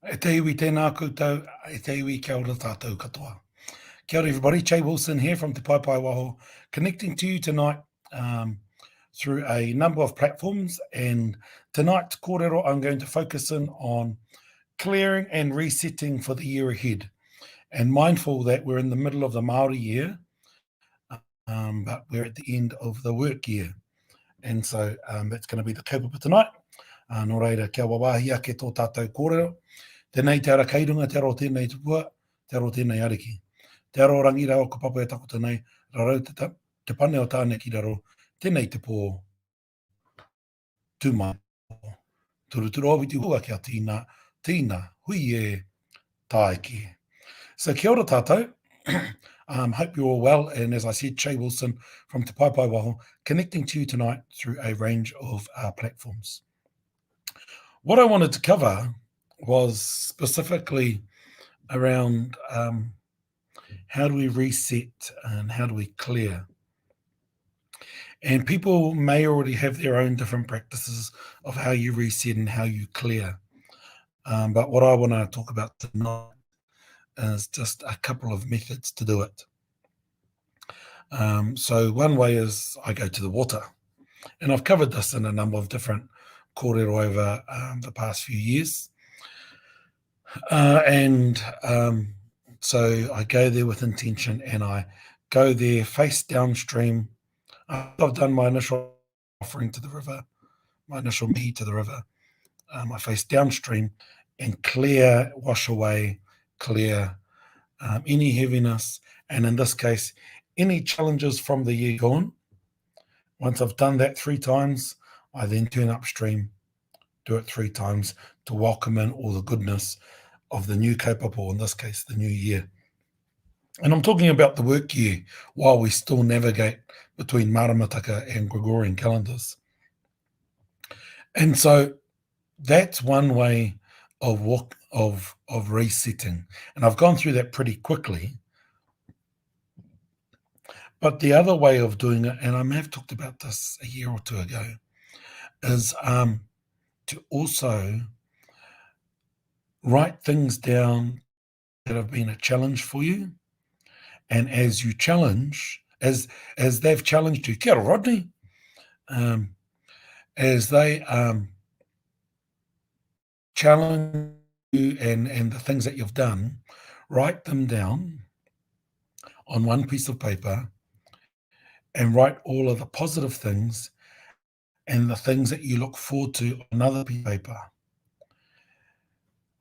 E te iwi tēnā koutou, e te iwi kia ora tātou katoa. Kia ora everybody, Jay Wilson here from Te Pai Pai Waho, connecting to you tonight through a number of platforms. And tonight, kōrero, I'm going to focus in on clearing and resetting for the year ahead. And mindful that we're in the middle of the Māori year, but we're at the end of the work year. And so that's going to be the kaupapa tonight. Nō reira, kia wawahia ke tō tātou kōrero. Tēnei te ara kairunga, te aro tēnei te pua, te aro tēnei ariki. Te aro rangira o ka papa e tako tēnei, rarau te pane o tāne ki raro, tēnei te pō, tūmai, turuturu awiti hua kia tīna, hui e tāiki. So kia ora tātou. Hope you're all well. And as I said, Jay Wilson from Te Pai Pai Waho, connecting to you tonight through a range of platforms. What I wanted to cover was specifically around how do we reset and how do we clear. And people may already have their own different practices of how you reset and how you clear. But what I want to talk about tonight is just a couple of methods to do it. So one way is I go to the water. And I've covered this in a number of different kōrero over the past few years. So I go there with intention and I go there face downstream. I've done my initial offering to the river, my initial me to the river. I face downstream and clear, wash away, clear any heaviness. And in this case, any challenges from the year gone. Once I've done that 3 times, I then turn upstream, do it 3 times to welcome in all the goodness of the new kaupapa, or in this case, the new year. And I'm talking about the work year while we still navigate between Maramataka and Gregorian calendars. And so that's one way of resetting. And I've gone through that pretty quickly. But the other way of doing it, and I may have talked about this a year or 2 ago, is to also write things down that have been a challenge for you. And as you challenge, as they've challenged you, kia ora, Rodney, as they challenge you and the things that you've done, write them down on one piece of paper and write all of the positive things and the things that you look forward to on another piece of paper.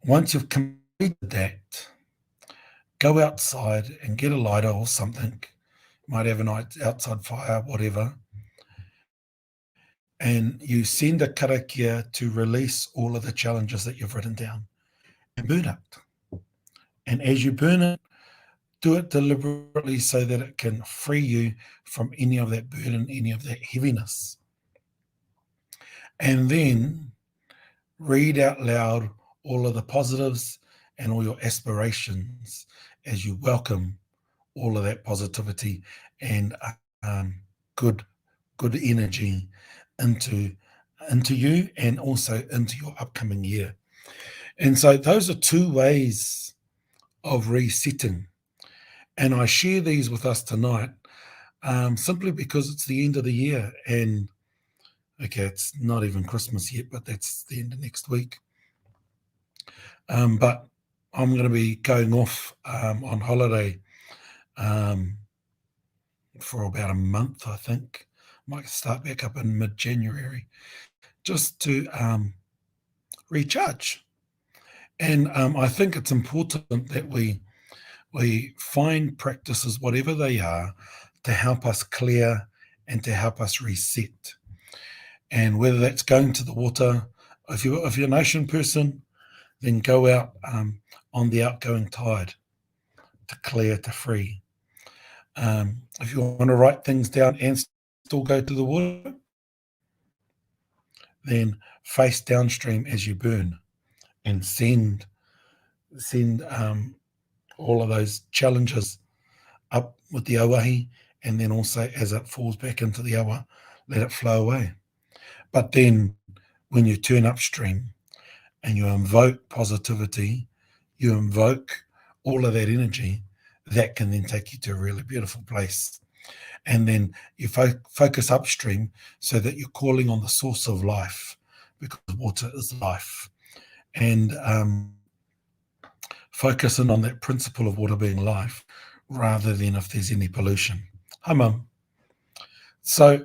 Once you've completed that, go outside and get a lighter or something. You might have an outside fire, whatever. And you send a karakia to release all of the challenges that you've written down and burn it. And as you burn it, do it deliberately so that it can free you from any of that burden, any of that heaviness. And then read out loud all of the positives and all your aspirations as you welcome all of that positivity and good energy into you and also into your upcoming year. And so those are 2 ways of resetting. And I share these with us tonight simply because it's the end of the year. And, okay, it's not even Christmas yet, but that's the end of next week. But I'm going to be going off on holiday for about a month, I think. Might start back up in mid-January just to recharge. And I think it's important that we find practices, whatever they are, to help us clear and to help us reset. And whether that's going to the water, if you're an ocean person, then go out on the outgoing tide to clear, to free. If you want to write things down and still go to the water, then face downstream as you burn and send all of those challenges up with the awahi, and then also as it falls back into the awa, let it flow away. But then when you turn upstream, and you invoke positivity, you invoke all of that energy, that can then take you to a really beautiful place. And then you focus upstream so that you're calling on the source of life, because water is life. And focusing on that principle of water being life rather than if there's any pollution. Hi, Mum. So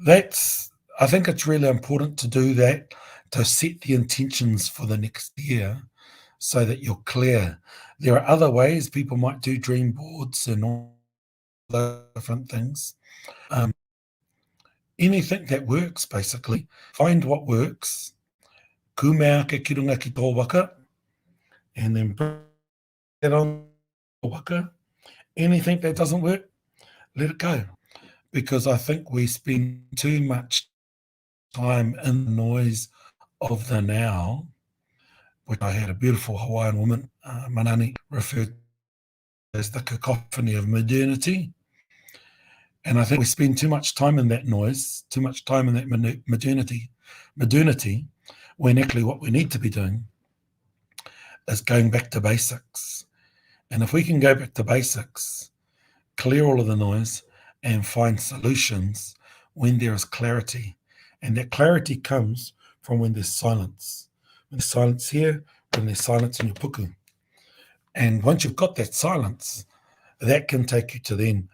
I think it's really important to do that, to set the intentions for the next year so that you're clear. There are other ways people might do dream boards and all those different things. Um, Anything that works, basically. Find what works. Kumea ke kirunga ki tō waka, and then bring it on tō waka. Anything that doesn't work, let it go. Because I think we spend too much time in the noise of the now, which I had a beautiful Hawaiian woman, Manani, referred to as the cacophony of modernity. And I think we spend too much time in that noise, too much time in that modernity, when actually what we need to be doing is going back to basics. And if we can go back to basics, clear all of the noise, and find solutions when there is clarity. And that clarity comes from when there's silence. When there's silence here, when there's silence in your puku. And once you've got that silence, that can take you to then,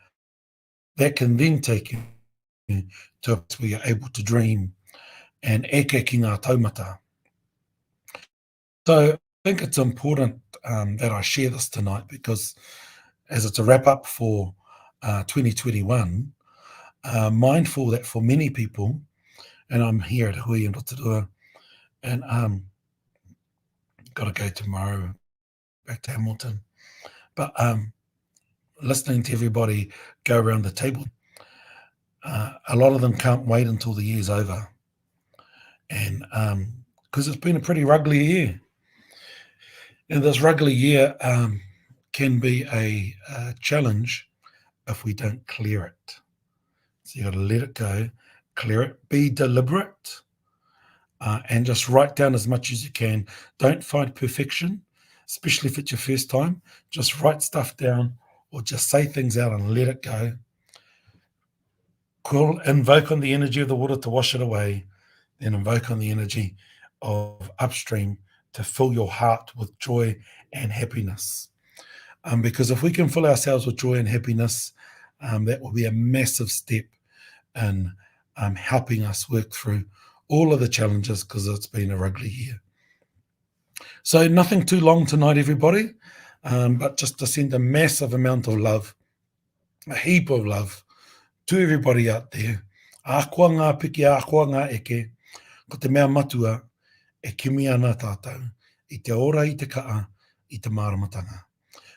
that can then take you to a place where you're able to dream and eke ki ngā taumata. So I think it's important that I share this tonight, because as it's a wrap up for 2021, mindful that for many people, and I'm here at Hui and Rotorua, and got to go tomorrow back to Hamilton, but listening to everybody go around the table, a lot of them can't wait until the year's over, and because it's been a pretty rugged year, and this rugged year can be a challenge if we don't clear it. So you got to let it go, clear it, be deliberate, and just write down as much as you can. Don't find perfection, especially if it's your first time. Just write stuff down or just say things out and let it go. Invoke on the energy of the water to wash it away, then invoke on the energy of upstream to fill your heart with joy and happiness. Because if we can fill ourselves with joy and happiness, that will be a massive step in helping us work through all of the challenges, because it's been a rugged year. So nothing too long tonight, everybody, but just to send a massive amount of love, a heap of love to everybody out there. Ākua ngā piki, ākua ngā eke, ko te mea matua e kimi ana tātou, i te ora, i te kaa, i te māramatanga.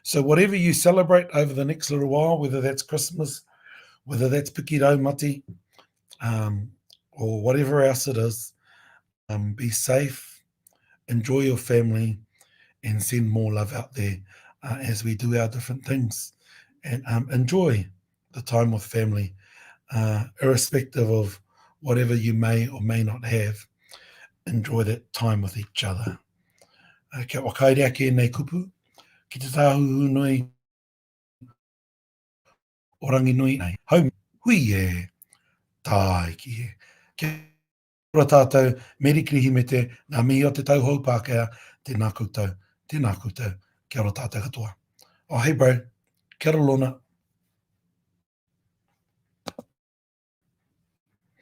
So whatever you celebrate over the next little while, whether that's Christmas, whether that's piki raumati, or whatever else it is, be safe, enjoy your family, and send more love out there as we do our different things. And enjoy the time with family, irrespective of whatever you may or may not have. Enjoy that time with each other. Kia wakaere ake nei kupu, ki te tāhuhu nui, orangi nui nei. Hau, hui e, tā ki e. Kia ora tātou, meri krihi me te, ngā mihi o te tauhou Pākehā, tēnā koutou, kia ora tātou katoa. Oh, hey bro, kia ora lona.